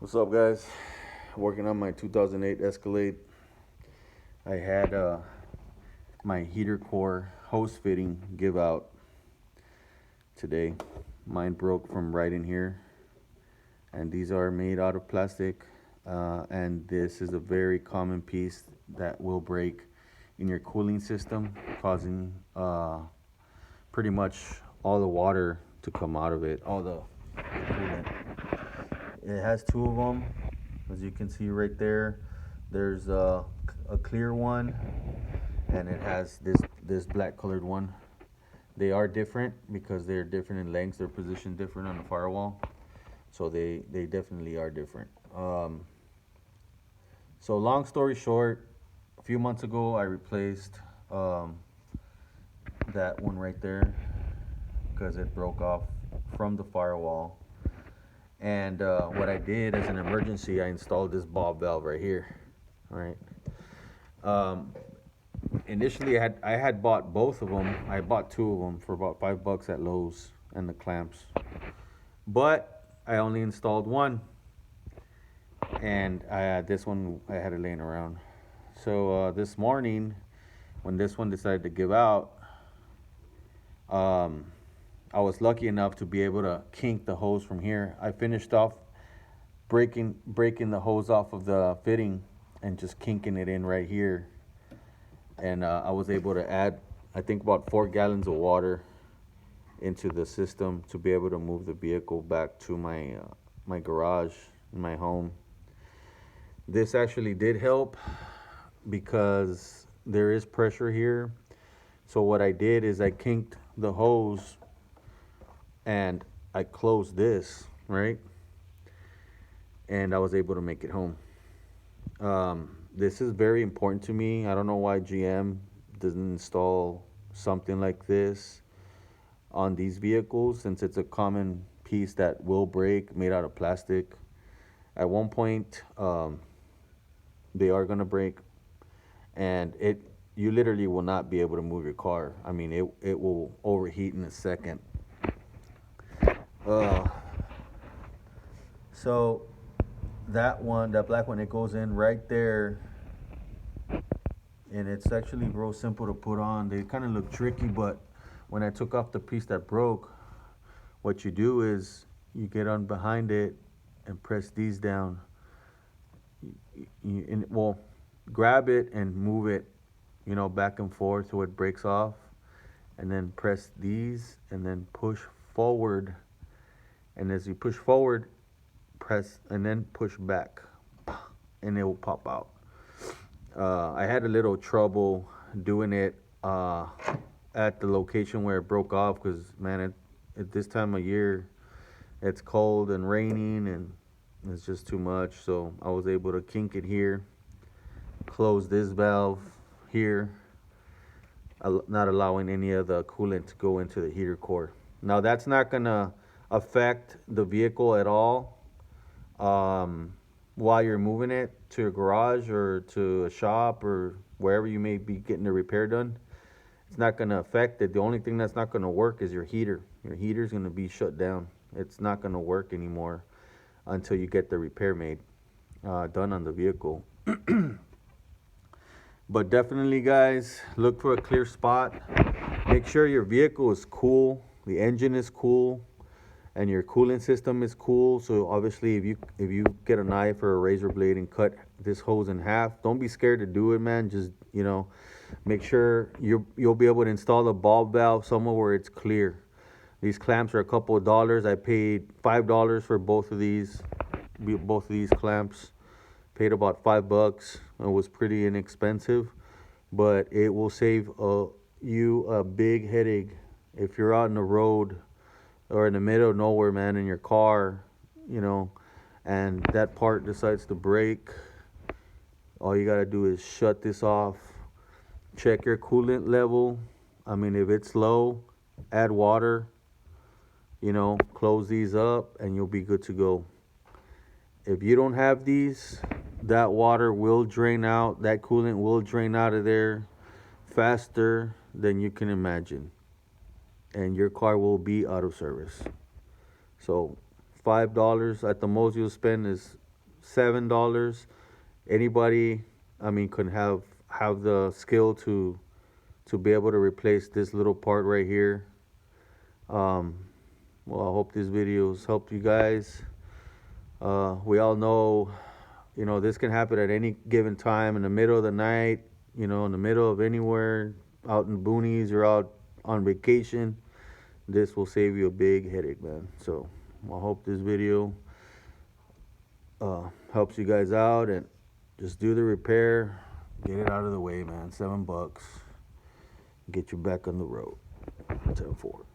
What's up, guys? Working on my 2008 Escalade. I had my heater core hose fitting give out today. Mine broke from right in here, and these are made out of plastic. And this is a very common piece that will break in your cooling system, causing pretty much all the water to come out of it, all the coolant. It has two of them, as you can see right there. There's a clear one, and it has this black colored one. They are different because they're different in lengths. They're positioned different on the firewall, so they definitely are different. So long story short, a few months ago I replaced that one right there because it broke off from the firewall. And what I did as an emergency, I installed this ball valve right here. All right. Um, Initially, I had bought both of them. I bought two of them for about $5 at Lowe's and the clamps, but I only installed one, and this one I had it laying around. So this morning, when this one decided to give out, um, I was lucky enough to be able to kink the hose from here. I finished off breaking the hose off of the fitting and just kinking it in right here, and I was able to add, I think, about 4 gallons of water into the system to be able to move the vehicle back to my garage in my home. This actually did help because there is pressure here. So what I did is I kinked the hose and I closed this, right? And I was able to make it home. This is very important to me. I don't know why GM doesn't install something like this on these vehicles, since it's a common piece that will break, made out of plastic. At one point, they are gonna break, and you literally will not be able to move your car. I mean, it will overheat in a second. Uh, so that black one, it goes in right there, and it's actually real simple to put on. They kind of look tricky, but when I took off the piece that broke, what you do is you get on behind it and press these down. Well, grab it and move it, back and forth so it breaks off, and then press these and then push forward. And as you push forward, press and then push back, and it will pop out. I had a little trouble doing it at the location where it broke off because, man, at this time of year, it's cold and raining, and it's just too much. So I was able to kink it here, close this valve here, not allowing any of the coolant to go into the heater core. Now, that's not going to affect the vehicle at all while you're moving it to a garage or to a shop or wherever you may be getting the repair done. It's not going to affect it. The only thing that's not going to work is your heater. Your heater's going to be shut down. It's not going to work anymore until you get the repair made, done on the vehicle. But definitely, guys, look for a clear spot. Make sure your vehicle is cool, the engine is cool, and your cooling system is cool. So obviously, if you get a knife or a razor blade and cut this hose in half, don't be scared to do it, man. Just make sure you'll be able to install the ball valve somewhere where it's clear. These clamps are a couple of dollars. I paid $5 for both of these clamps. Paid about $5. It was pretty inexpensive, but it will save you a big headache if you're out on the road or in the middle of nowhere, man, in your car, and that part decides to break. All you gotta do is shut this off. Check your coolant level. I mean, if it's low, add water. Close these up, and you'll be good to go. If you don't have these, that water will drain out, that coolant will drain out of there faster than you can imagine. And your car will be out of service. So $5 at the most you'll spend is $7. Anybody, I mean, could have the skill to be able to replace this little part right here. Well, I hope this video's helped you guys. We all know, this can happen at any given time in the middle of the night, in the middle of anywhere, out in the boonies or out on vacation. This will save you a big headache, man. So I hope this video helps you guys out, and just do the repair, get it out of the way, man. $7, get you back on the road. 10-4.